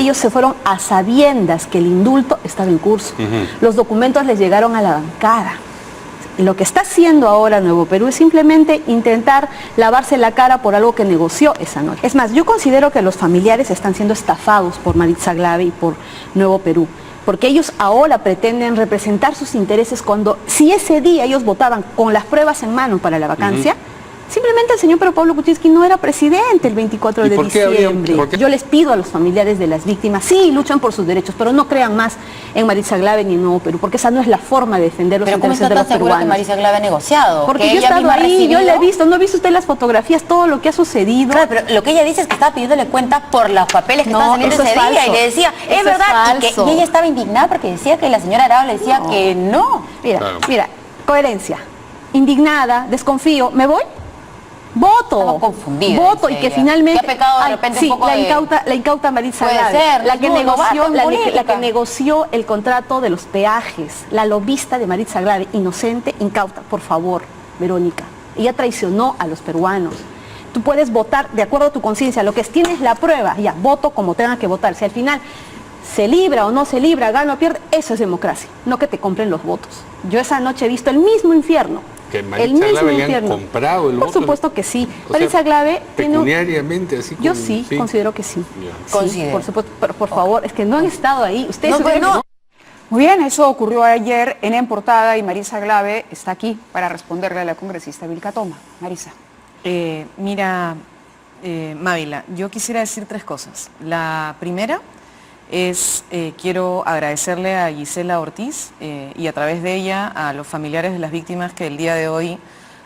ellos se fueron a sabiendas que el indulto estaba en curso. Los documentos les llegaron a la bancada. Lo que está haciendo ahora Nuevo Perú es simplemente intentar lavarse la cara por algo que negoció esa noche. Es más, yo considero que los familiares están siendo estafados por Maritza Glave y por Nuevo Perú, porque ellos ahora pretenden representar sus intereses cuando, si ese día ellos votaban con las pruebas en mano para la vacancia, simplemente el señor Pedro Pablo Kuczynski no era presidente el 24 de diciembre. Yo les pido a los familiares de las víctimas, sí, luchan por sus derechos, pero no crean más en Maritza Glave ni en Nuevo Perú, porque esa no es la forma de defender los intereses de los peruanos. ¿Pero cómo está tan segura que Maritza Glave ha negociado? Porque yo he estado ahí, yo le he visto, ¿no ha visto usted las fotografías, todo lo que ha sucedido? Claro, pero lo que ella dice es que estaba pidiéndole cuenta por los papeles que estaban saliendo ese día, y le decía, es verdad, y ella estaba indignada porque decía que la señora Arao le decía que no. Mira, coherencia, indignada, desconfío, ¿me voy? Voto, voto, y que finalmente ¿qué ha pecado de repente un poco la incauta Maritza Glave, la que negoció el contrato de los peajes, la lobista de Maritza Glave, inocente, incauta, por favor, Verónica. Ella traicionó a los peruanos. Tú puedes votar de acuerdo a tu conciencia, lo que tienes la prueba, ya, voto como tenga que votar. Si al final se libra o no se libra, gana o pierde, eso es democracia, no que te compren los votos. Yo esa noche he visto el mismo infierno. Que Maritza Glave le han comprado el voto. Por supuesto que sí. Maritza Glave pecuniariamente, así como, yo sí, considero que sí. Sí, por supuesto, pero por favor, es que no han estado ahí. Ustedes no. Muy bien, eso ocurrió ayer en Portada y Maritza Glave está aquí para responderle a la congresista Vilca Toma. Marisa. Mira, Mávila, yo quisiera decir tres cosas. La primera es, quiero agradecerle a Gisela Ortiz y a través de ella a los familiares de las víctimas que el día de hoy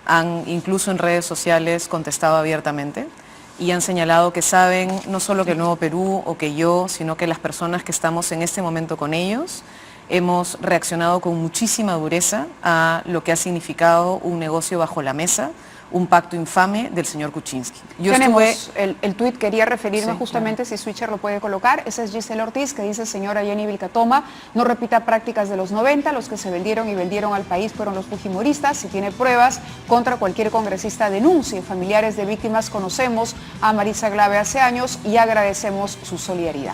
han, incluso en redes sociales, contestado abiertamente y han señalado que saben no solo que el Nuevo Perú o que yo, sino que las personas que estamos en este momento con ellos, hemos reaccionado con muchísima dureza a lo que ha significado un negocio bajo la mesa, un pacto infame del señor Kuczynski. Tenemos el tuit, quería referirme justamente, si Switcher lo puede colocar, esa es Gisela Ortiz, que dice: señora Jenny Vilca Toma, no repita prácticas de los 90, los que se vendieron y vendieron al país fueron los fujimoristas, si tiene pruebas contra cualquier congresista denuncie. Familiares de víctimas conocemos a Maritza Glave hace años y agradecemos su solidaridad.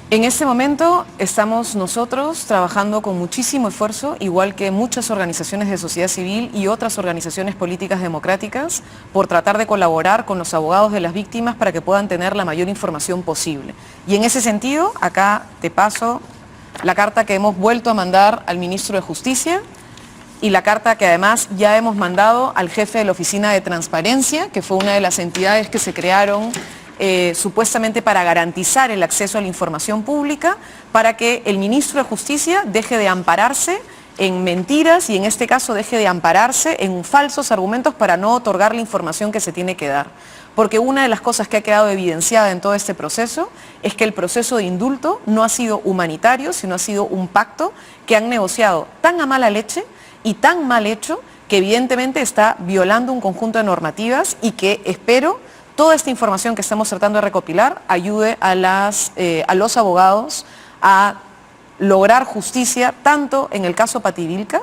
En este momento estamos nosotros trabajando con muchísimo esfuerzo, igual que muchas organizaciones de sociedad civil y otras organizaciones políticas democráticas, por tratar de colaborar con los abogados de las víctimas para que puedan tener la mayor información posible. Y en ese sentido, acá te paso la carta que hemos vuelto a mandar al ministro de Justicia y la carta que además ya hemos mandado al jefe de la Oficina de Transparencia, que fue una de las entidades que se crearon supuestamente para garantizar el acceso a la información pública, para que el ministro de Justicia deje de ampararse en mentiras y en este caso deje de ampararse en falsos argumentos para no otorgar la información que se tiene que dar. Porque una de las cosas que ha quedado evidenciada en todo este proceso es que el proceso de indulto no ha sido humanitario, sino ha sido un pacto que han negociado tan a mala leche y tan mal hecho que evidentemente está violando un conjunto de normativas y que espero toda esta información que estamos tratando de recopilar ayude a los abogados a lograr justicia, tanto en el caso Pati Vilca,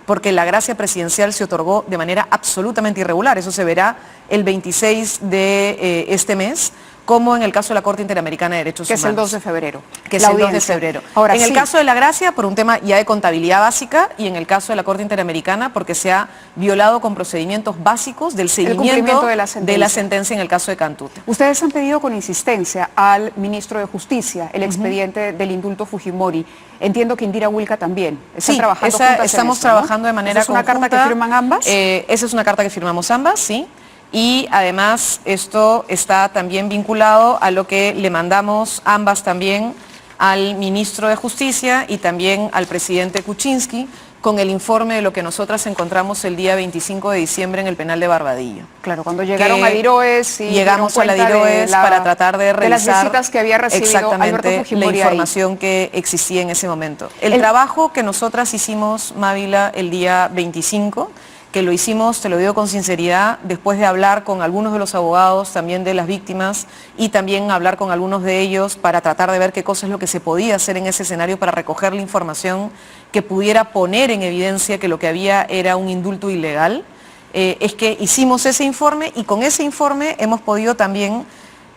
porque la gracia presidencial se otorgó de manera absolutamente irregular, eso se verá el 26 de este mes, como en el caso de la Corte Interamericana de Derechos Humanos. Que es el 2 de febrero. Que es el 2 de febrero. Ahora, en el caso de la gracia, por un tema ya de contabilidad básica, y en el caso de la Corte Interamericana, porque se ha violado con procedimientos básicos del seguimiento de la sentencia en el caso de Cantute. Ustedes han pedido con insistencia al ministro de Justicia el expediente del indulto Fujimori. Entiendo que Indira Wilca también. ¿Están trabajando juntas estamos trabajando de manera conjunta. ¿Es una carta que firman ambas? Esa es una carta que firmamos ambas, sí. Y además esto está también vinculado a lo que le mandamos ambas también al ministro de Justicia y también al presidente Kuczynski con el informe de lo que nosotras encontramos el día 25 de diciembre en el penal de Barbadillo. Claro, cuando llegaron a Diroes y llegamos a la Diroes para tratar de revisar las visitas que había recibido Alberto Fujimori, la información que existía en ese momento. El trabajo que nosotras hicimos, Mávila, el día 25, que lo hicimos, te lo digo con sinceridad, después de hablar con algunos de los abogados también de las víctimas y también hablar con algunos de ellos para tratar de ver qué cosa es lo que se podía hacer en ese escenario para recoger la información que pudiera poner en evidencia que lo que había era un indulto ilegal. Es que hicimos ese informe y con ese informe hemos podido también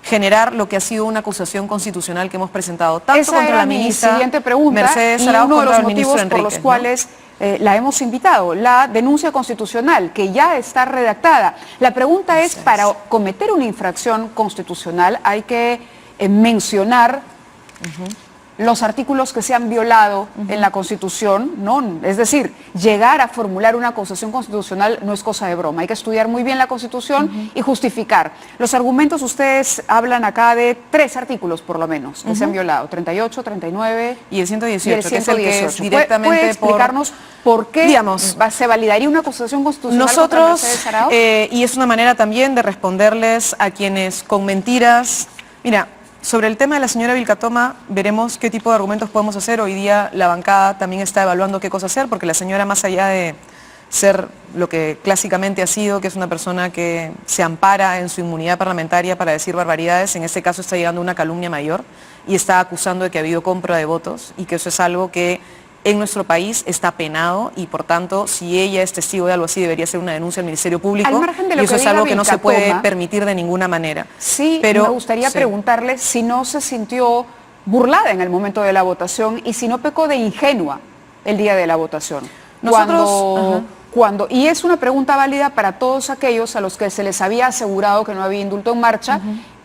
generar lo que ha sido una acusación constitucional que hemos presentado tanto Esa contra era la mi ministra siguiente pregunta, Mercedes y Arauz uno de contra los el ministro motivos por los Enríquez, cuales la hemos invitado, la denuncia constitucional, que ya está redactada. La pregunta es, para cometer una infracción constitucional hay que mencionar los artículos que se han violado en la Constitución, ¿no? Es decir, llegar a formular una acusación constitucional no es cosa de broma. Hay que estudiar muy bien la Constitución y justificar. Los argumentos, ustedes hablan acá de 3 artículos por lo menos que se han violado, 38, 39 y el 118, y el 118. que es el que es directamente ¿Puede explicarnos por qué, digamos, se validaría una acusación constitucional nosotros, contra Mercedes Arauz? y es una manera también de responderles a quienes con mentiras... Mira, sobre el tema de la señora Vilcatoma, veremos qué tipo de argumentos podemos hacer. Hoy día la bancada también está evaluando qué cosa hacer, porque la señora, más allá de ser lo que clásicamente ha sido, que es una persona que se ampara en su inmunidad parlamentaria para decir barbaridades, en este caso está llegando a una calumnia mayor y está acusando de que ha habido compra de votos y que eso es algo que en nuestro país está penado y por tanto si ella es testigo de algo así debería ser una denuncia al Ministerio Público, al margen de lo y eso que es diga algo que no se puede Vilcatoma, permitir de ninguna manera. Sí, pero me gustaría preguntarle si no se sintió burlada en el momento de la votación y si no pecó de ingenua el día de la votación. Nosotros, y es una pregunta válida para todos aquellos a los que se les había asegurado que no había indulto en marcha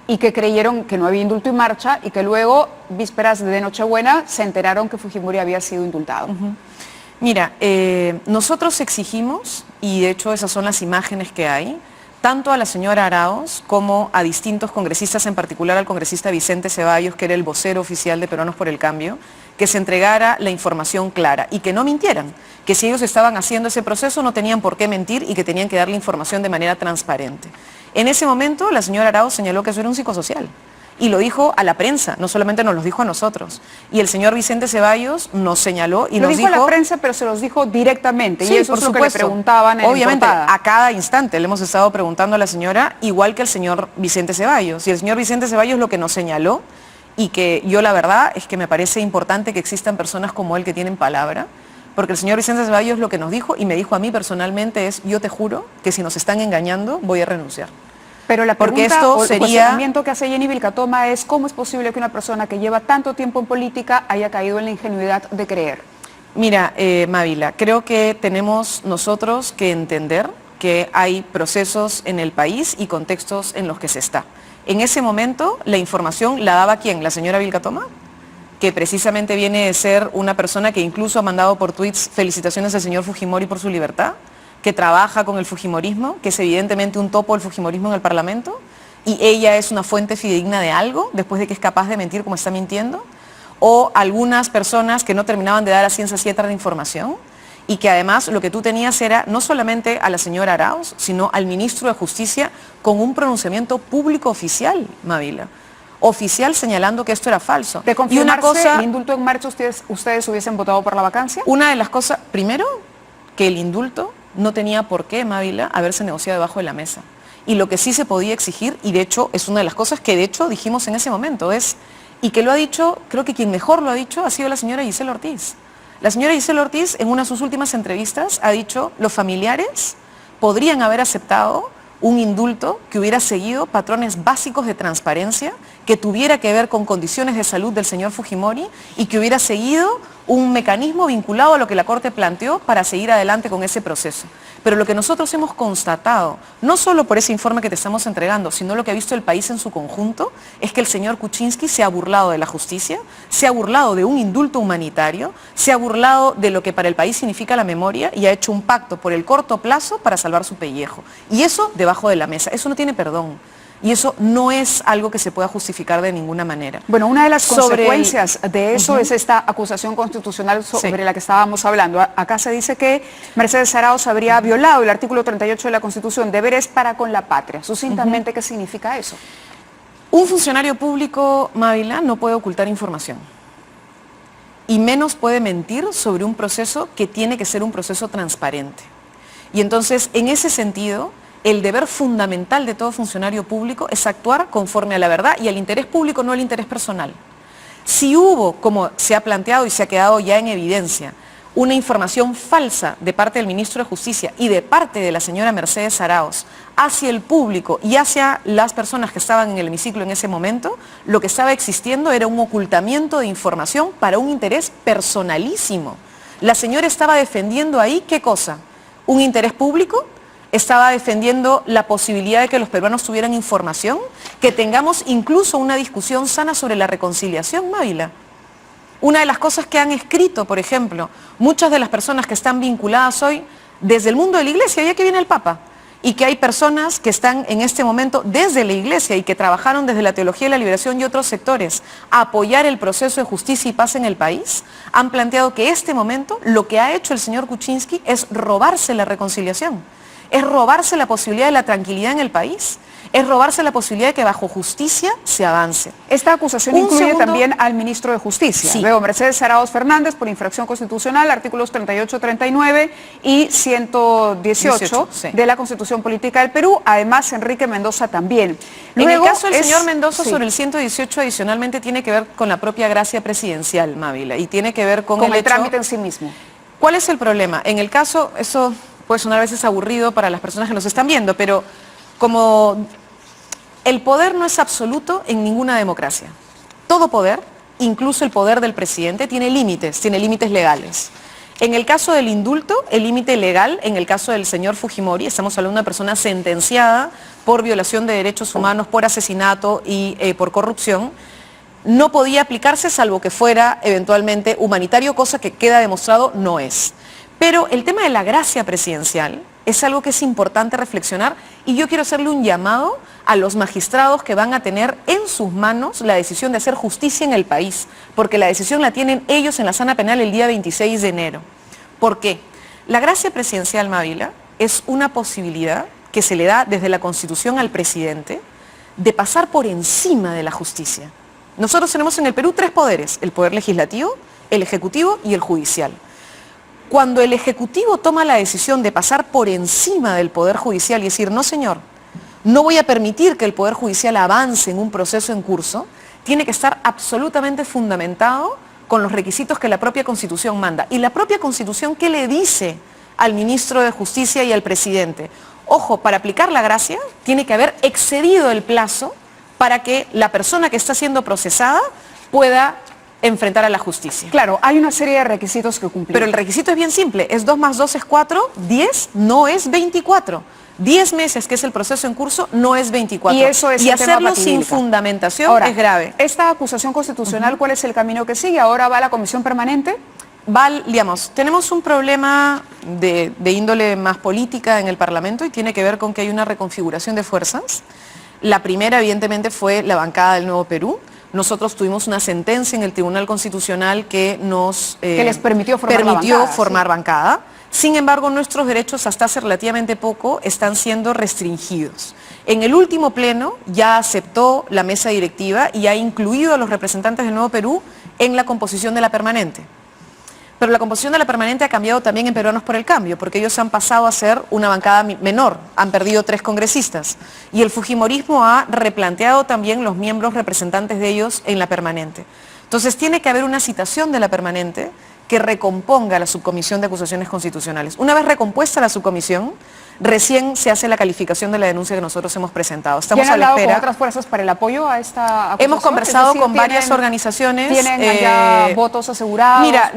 y que creyeron que no había indulto en marcha y que luego, vísperas de Nochebuena, se enteraron que Fujimori había sido indultado. Mira, nosotros exigimos, y de hecho esas son las imágenes que hay, tanto a la señora Arauz como a distintos congresistas, en particular al congresista Vicente Ceballos, que era el vocero oficial de Peruanos por el Cambio, que se entregara la información clara y que no mintieran, que si ellos estaban haciendo ese proceso no tenían por qué mentir y que tenían que dar la información de manera transparente. En ese momento la señora Arauz señaló que eso era un psicosocial y lo dijo a la prensa, no solamente nos lo dijo a nosotros. Y el señor Vicente Ceballos nos señaló y lo nos dijo dijo... a la prensa, pero se los dijo directamente, Sí, y eso por es lo supuesto. que le preguntaban en Obviamente, portada. a cada instante le hemos estado preguntando a la señora, igual que el señor Vicente Ceballos. Y el señor Vicente Ceballos lo que nos señaló, y que yo la verdad es que me parece importante que existan personas como él que tienen palabra, porque el señor Vicente Ceballos lo que nos dijo, y me dijo a mí personalmente, es: yo te juro que si nos están engañando voy a renunciar. Pero la Porque pregunta esto o el sería... cuestionamiento que hace Jenny Vilcatoma es: ¿cómo es posible que una persona que lleva tanto tiempo en política haya caído en la ingenuidad de creer? Mira, Mávila, creo que tenemos nosotros que entender que hay procesos en el país y contextos en los que se está. En ese momento, la información la daba ¿quién? ¿La señora Vilcatoma? Que precisamente viene de ser una persona que incluso ha mandado por tweets felicitaciones al señor Fujimori por su libertad, que trabaja con el fujimorismo, que es evidentemente un topo del fujimorismo en el Parlamento, y ella es una fuente fidedigna de algo, después de que es capaz de mentir como está mintiendo, o algunas personas que no terminaban de dar a ciencia cierta la información, y que además lo que tú tenías era no solamente a la señora Arauz, sino al ministro de Justicia con un pronunciamiento público oficial, Mávila, oficial señalando que esto era falso. ¿De confirmarse y una cosa, el indulto en marcha, ustedes hubiesen votado por la vacancia? Una de las cosas, primero, que el indulto no tenía por qué, Mávila, haberse negociado debajo de la mesa. Y lo que sí se podía exigir, y de hecho es una de las cosas que de hecho dijimos en ese momento, es, y que lo ha dicho, creo que quien mejor lo ha dicho ha sido la señora Gisela Ortiz. La señora Gisela Ortiz, en una de sus últimas entrevistas, ha dicho: los familiares podrían haber aceptado un indulto que hubiera seguido patrones básicos de transparencia, que tuviera que ver con condiciones de salud del señor Fujimori y que hubiera seguido un mecanismo vinculado a lo que la Corte planteó para seguir adelante con ese proceso. Pero lo que nosotros hemos constatado, no solo por ese informe que te estamos entregando, sino lo que ha visto el país en su conjunto, es que el señor Kuczynski se ha burlado de la justicia, se ha burlado de un indulto humanitario, se ha burlado de lo que para el país significa la memoria y ha hecho un pacto por el corto plazo para salvar su pellejo. Y eso debajo de la mesa, eso no tiene perdón. Y eso no es algo que se pueda justificar de ninguna manera. Bueno, una de las consecuencias de eso es esta acusación constitucional sobre la que estábamos hablando. Acá se dice que Mercedes Arauz habría violado el artículo 38 de la Constitución, deberes para con la patria. Sucintamente, ¿qué significa eso? Un funcionario público, Mávila, no puede ocultar información. Y menos puede mentir sobre un proceso que tiene que ser un proceso transparente. Y entonces, en ese sentido, el deber fundamental de todo funcionario público es actuar conforme a la verdad y al interés público, no al interés personal. Si hubo, como se ha planteado y se ha quedado ya en evidencia, una información falsa de parte del ministro de Justicia y de parte de la señora Mercedes Arauz hacia el público y hacia las personas que estaban en el hemiciclo en ese momento, lo que estaba existiendo era un ocultamiento de información para un interés personalísimo. La señora estaba defendiendo ahí, ¿qué cosa? ¿Un interés público? Estaba defendiendo la posibilidad de que los peruanos tuvieran información, que tengamos incluso una discusión sana sobre la reconciliación, Mávila. Una de las cosas que han escrito, por ejemplo, muchas de las personas que están vinculadas hoy desde el mundo de la iglesia, ya que viene el Papa, y que hay personas que están en este momento desde la iglesia y que trabajaron desde la teología de la liberación y otros sectores a apoyar el proceso de justicia y paz en el país, han planteado que este momento lo que ha hecho el señor Kuczynski es robarse la reconciliación, es robarse la posibilidad de la tranquilidad en el país, es robarse la posibilidad de que bajo justicia se avance. Esta acusación incluye también al ministro de Justicia. Sí. Luego, Mercedes Arauz Fernández por infracción constitucional, artículos 38, 39 y 118 sí, de la Constitución Política del Perú. Además, Enrique Mendoza también. Luego, en el caso del señor Mendoza, sobre el 118 adicionalmente tiene que ver con la propia gracia presidencial, Mávila, y tiene que ver con el hecho... trámite en sí mismo. ¿Cuál es el problema? En el caso, eso puede sonar a veces aburrido para las personas que nos están viendo, pero como el poder no es absoluto en ninguna democracia. Todo poder, incluso el poder del presidente, tiene límites legales. En el caso del indulto, el límite legal, en el caso del señor Fujimori, estamos hablando de una persona sentenciada por violación de derechos humanos, por asesinato y por corrupción, no podía aplicarse salvo que fuera eventualmente humanitario, cosa que queda demostrado no es. Pero el tema de la gracia presidencial es algo que es importante reflexionar y yo quiero hacerle un llamado a los magistrados que van a tener en sus manos la decisión de hacer justicia en el país, porque la decisión la tienen ellos en la sala penal el día 26 de enero. ¿Por qué? La gracia presidencial, Mávila, es una posibilidad que se le da desde la Constitución al presidente de pasar por encima de la justicia. Nosotros tenemos en el Perú 3 poderes, el poder legislativo, el ejecutivo y el judicial. Cuando el Ejecutivo toma la decisión de pasar por encima del Poder Judicial y decir, no señor, no voy a permitir que el Poder Judicial avance en un proceso en curso, tiene que estar absolutamente fundamentado con los requisitos que la propia Constitución manda. Y la propia Constitución, ¿qué le dice al ministro de Justicia y al presidente? Ojo, para aplicar la gracia tiene que haber excedido el plazo para que la persona que está siendo procesada pueda enfrentar a la justicia. Claro, hay una serie de requisitos que cumplir. Pero el requisito es bien simple, es 2 más 2 es 4, 10 no es 24. 10 meses, que es el proceso en curso, no es 24. Y eso es y hacerlo sin fundamentación ahora, es grave. Esta acusación constitucional, ¿cuál es el camino que sigue? ¿Ahora va a la comisión permanente? Digamos, tenemos un problema de índole más política en el Parlamento y tiene que ver con que hay una reconfiguración de fuerzas. La primera, evidentemente, fue la bancada del Nuevo Perú. Nosotros tuvimos una sentencia en el Tribunal Constitucional que nos que les permitió formar bancada. Sin embargo, nuestros derechos hasta hace relativamente poco están siendo restringidos. En el último pleno ya aceptó la mesa directiva y ha incluido a los representantes del Nuevo Perú en la composición de la permanente. Pero la composición de la permanente ha cambiado también en Peruanos por el Cambio, porque ellos han pasado a ser una bancada menor, han perdido 3 congresistas. Y el fujimorismo ha replanteado también los miembros representantes de ellos en la permanente. Entonces tiene que haber una citación de la permanente que recomponga la subcomisión de acusaciones constitucionales. Una vez recompuesta la subcomisión, recién se hace la calificación de la denuncia que nosotros hemos presentado. Estamos a la espera. ¿Han hablado con otras fuerzas para el apoyo a esta acusación? Hemos conversado con varias organizaciones. ¿Tienen allá votos asegurados? Mira,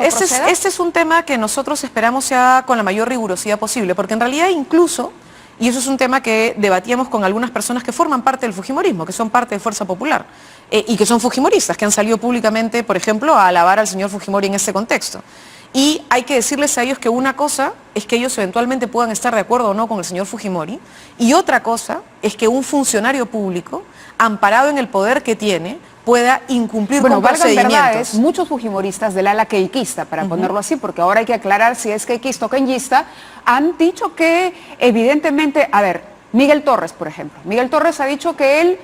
este es un tema que nosotros esperamos sea con la mayor rigurosidad posible, porque en realidad incluso, y eso es un tema que debatíamos con algunas personas que forman parte del fujimorismo, que son parte de Fuerza Popular, y que son fujimoristas, que han salido públicamente, por ejemplo, a alabar al señor Fujimori en ese contexto. Y hay que decirles a ellos que una cosa es que ellos eventualmente puedan estar de acuerdo o no con el señor Fujimori, y otra cosa es que un funcionario público, amparado en el poder que tiene, pueda incumplir con procedimientos. Verdades, muchos fujimoristas del ala queiquista, para ponerlo así, porque ahora hay que aclarar si es queiquista o queñista, han dicho que evidentemente, a ver, Miguel Torres, por ejemplo, Miguel Torres ha dicho que él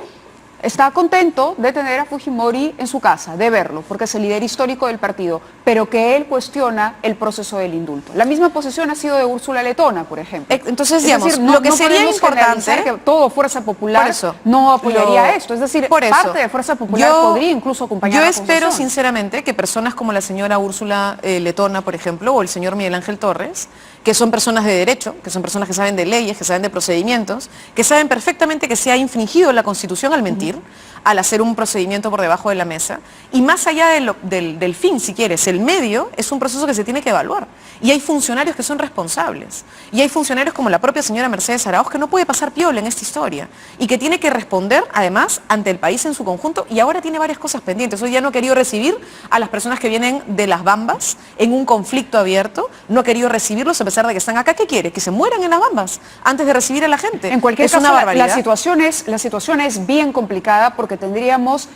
está contento de tener a Fujimori en su casa, de verlo, porque es el líder histórico del partido, pero que él cuestiona el proceso del indulto. La misma posición ha sido de Úrsula Letona, por ejemplo. Entonces, digamos, lo que sería importante, que todo Fuerza Popular no apoyaría esto. Es decir, parte de Fuerza Popular podría incluso acompañar a la oposición. Yo espero sinceramente que personas como la señora Úrsula Letona, por ejemplo, o el señor Miguel Ángel Torres, que son personas de derecho, que son personas que saben de leyes, que saben de procedimientos, que saben perfectamente que se ha infringido la Constitución al mentir, al hacer un procedimiento por debajo de la mesa, y más allá del fin, si quieres, el medio es un proceso que se tiene que evaluar. Y hay funcionarios que son responsables, y hay funcionarios como la propia señora Mercedes Arauz, que no puede pasar piola en esta historia, y que tiene que responder, además, ante el país en su conjunto, y ahora tiene varias cosas pendientes. Hoy ya no ha querido recibir a las personas que vienen de las Bambas en un conflicto abierto, no ha querido recibirlos a pesar de que están acá. ¿Qué quiere? Que se mueran en las Bambas antes de recibir a la gente. En cualquier caso, una barbaridad. La situación es bien complicada porque tendríamos,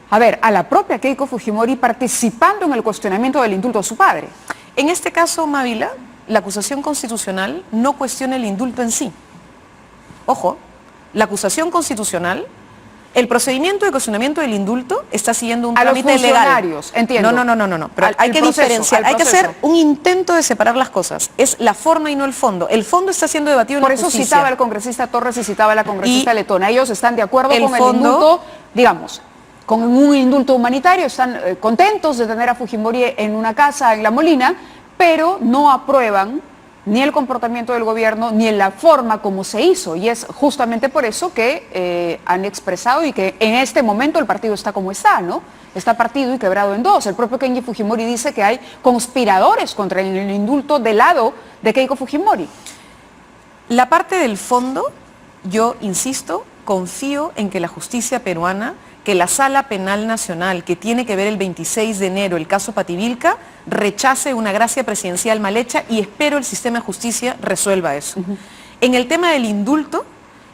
a la propia Keiko Fujimori participando en el cuestionamiento del indulto a su padre. En este caso, Mávila, la acusación constitucional no cuestiona el indulto en sí. Ojo, la acusación constitucional, el procedimiento de cuestionamiento del indulto está siguiendo un trámite legal. A los funcionarios, entiendo. No, pero hay que diferenciar, hay que hacer un intento de separar las cosas. Es la forma y no el fondo. El fondo está siendo debatido en la justicia. Por eso citaba al congresista Torres y citaba a la congresista Letona. Ellos están de acuerdo con el indulto, digamos, con un indulto humanitario, están contentos de tener a Fujimori en una casa en La Molina, pero no aprueban ni el comportamiento del gobierno, ni en la forma como se hizo. Y es justamente por eso que han expresado y que en este momento el partido está como está, ¿no? Está partido y quebrado en dos. El propio Kenji Fujimori dice que hay conspiradores contra el indulto del lado de Keiko Fujimori. La parte del fondo, yo insisto, confío en que la justicia peruana, que la Sala Penal Nacional, que tiene que ver el 26 de enero el caso Pativilca, rechace una gracia presidencial mal hecha, y espero el sistema de justicia resuelva eso. En el tema del indulto,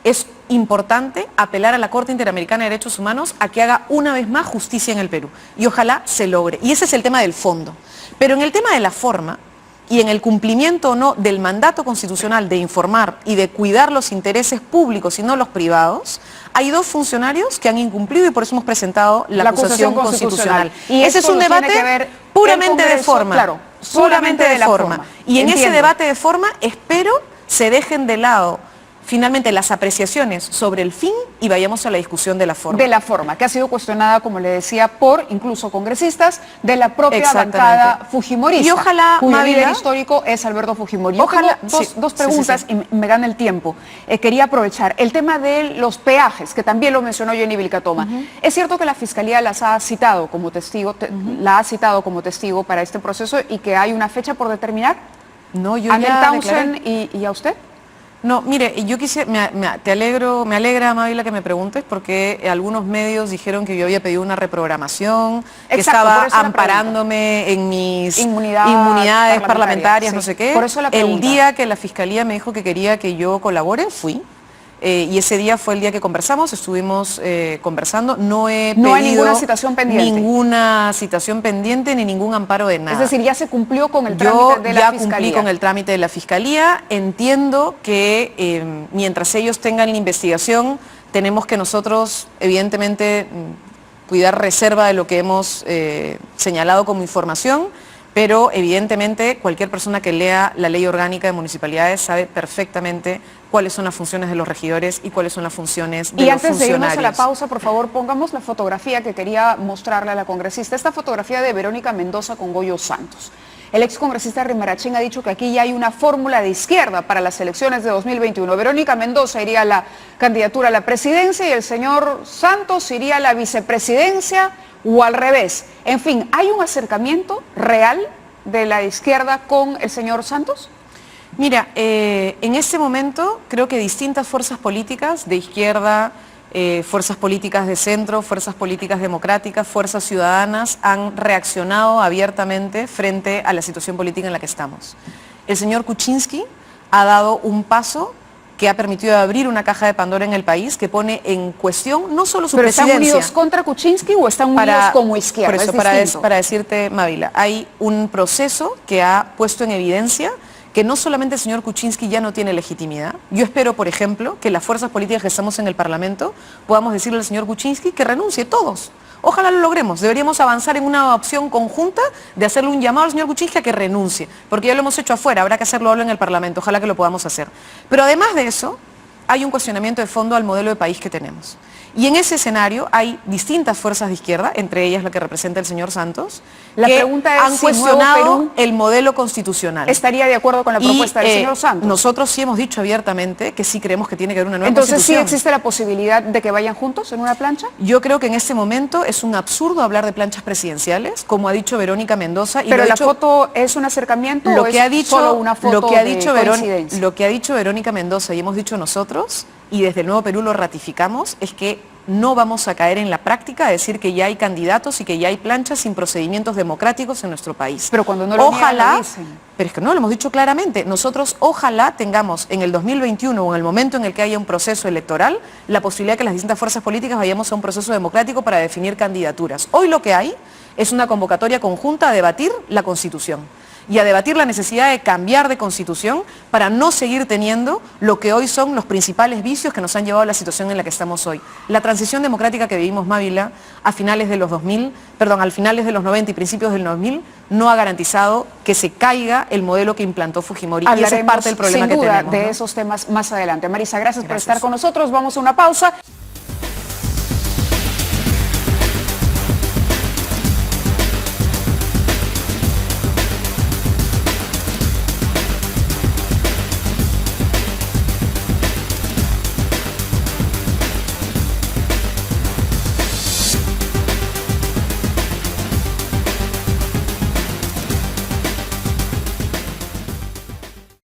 es importante apelar a la Corte Interamericana de Derechos Humanos a que haga una vez más justicia en el Perú, y ojalá se logre. Y ese es el tema del fondo. Pero en el tema de la forma, y en el cumplimiento o no del mandato constitucional de informar y de cuidar los intereses públicos y no los privados, hay dos funcionarios que han incumplido, y por eso hemos presentado la acusación constitucional. Y ese es un debate puramente de forma. Claro, puramente de forma. Y en ese debate de forma espero se dejen de lado finalmente las apreciaciones sobre el fin y vayamos a la discusión de la forma. De la forma, que ha sido cuestionada, como le decía, por incluso congresistas de la propia bancada fujimorista. Y ojalá, cuyo líder histórico es Alberto Fujimori. Ojalá, dos preguntas y me gana el tiempo. Quería aprovechar el tema de los peajes, que también lo mencionó Jenny Vilcatoma. Es cierto que la Fiscalía las ha citado como testigo, la ha citado como testigo para este proceso, y que hay una fecha por determinar. No, yo Anel ya Townsend y a usted. No, mire, yo quisiera, me alegra, Mávila, que me preguntes, porque algunos medios dijeron que yo había pedido una reprogramación, que estaba amparándome en mis inmunidades parlamentarias, sí. No sé qué. Por eso la pregunta. El día que la Fiscalía me dijo que quería que yo colabore, fui. Y ese día fue el día que conversamos, estuvimos conversando, no hay ninguna citación pendiente. Ninguna citación pendiente ni ningún amparo de nada. Es decir, ya se cumplió con el trámite de la Fiscalía. Yo ya cumplí con el trámite de la Fiscalía. Entiendo que mientras ellos tengan la investigación, tenemos que nosotros, evidentemente, cuidar reserva de lo que hemos señalado como información, pero evidentemente cualquier persona que lea la Ley Orgánica de Municipalidades sabe perfectamente cuáles son las funciones de los regidores y cuáles son las funciones de los funcionarios. Y antes de irnos a la pausa, por favor, pongamos la fotografía que quería mostrarle a la congresista, esta fotografía de Verónica Mendoza con Goyo Santos. El excongresista Rimarachén ha dicho que aquí ya hay una fórmula de izquierda para las elecciones de 2021. Verónica Mendoza iría a la candidatura a la presidencia y el señor Santos iría a la vicepresidencia, o al revés. En fin, ¿hay un acercamiento real de la izquierda con el señor Santos? Mira, en este momento creo que distintas fuerzas políticas de izquierda, fuerzas políticas de centro, fuerzas políticas democráticas, fuerzas ciudadanas han reaccionado abiertamente frente a la situación política en la que estamos. El señor Kuczynski ha dado un paso que ha permitido abrir una caja de Pandora en el país que pone en cuestión no solo su presidencia. ¿Pero están unidos contra Kuczynski o están unidos como izquierda? Por eso, para decirte, Mávila, hay un proceso que ha puesto en evidencia que no solamente el señor Kuczynski ya no tiene legitimidad. Yo espero, por ejemplo, que las fuerzas políticas que estamos en el Parlamento podamos decirle al señor Kuczynski que renuncie todos. Ojalá lo logremos. Deberíamos avanzar en una opción conjunta de hacerle un llamado al señor Kuczynski a que renuncie, porque ya lo hemos hecho afuera, habrá que hacerlo ahora en el Parlamento. Ojalá que lo podamos hacer. Pero además de eso, hay un cuestionamiento de fondo al modelo de país que tenemos. Y en ese escenario hay distintas fuerzas de izquierda, entre ellas la que representa el señor Santos, la que pregunta es han si cuestionado Nuevo Perú el modelo constitucional. ¿Estaría de acuerdo con la propuesta del señor Santos? Nosotros sí hemos dicho abiertamente que sí creemos que tiene que haber una nueva Entonces, constitución. ¿sí existe la posibilidad de que vayan juntos en una plancha? Yo creo que en este momento es un absurdo hablar de planchas presidenciales, como ha dicho Verónica Mendoza. Y ¿Pero la dicho, foto es un acercamiento lo o que es ha dicho, solo una foto lo que ha de dicho coincidencia? Lo que ha dicho Verónica Mendoza y hemos dicho nosotros, y desde el Nuevo Perú lo ratificamos, es que no vamos a caer en la práctica de decir que ya hay candidatos y que ya hay planchas sin procedimientos democráticos en nuestro país. Pero cuando no lo niegan, lo dicen. Pero es que no, lo hemos dicho claramente. Nosotros ojalá tengamos en el 2021 o en el momento en el que haya un proceso electoral, la posibilidad de que las distintas fuerzas políticas vayamos a un proceso democrático para definir candidaturas. Hoy lo que hay es una convocatoria conjunta a debatir la Constitución y a debatir la necesidad de cambiar de constitución para no seguir teniendo lo que hoy son los principales vicios que nos han llevado a la situación en la que estamos hoy. La transición democrática que vivimos, Mávila, a finales de los 90 y principios del 2000, no ha garantizado que se caiga el modelo que implantó Fujimori. Y ese es parte del problema que tenemos. Sin duda de esos temas más adelante. Marisa, gracias por estar con nosotros. Vamos a una pausa.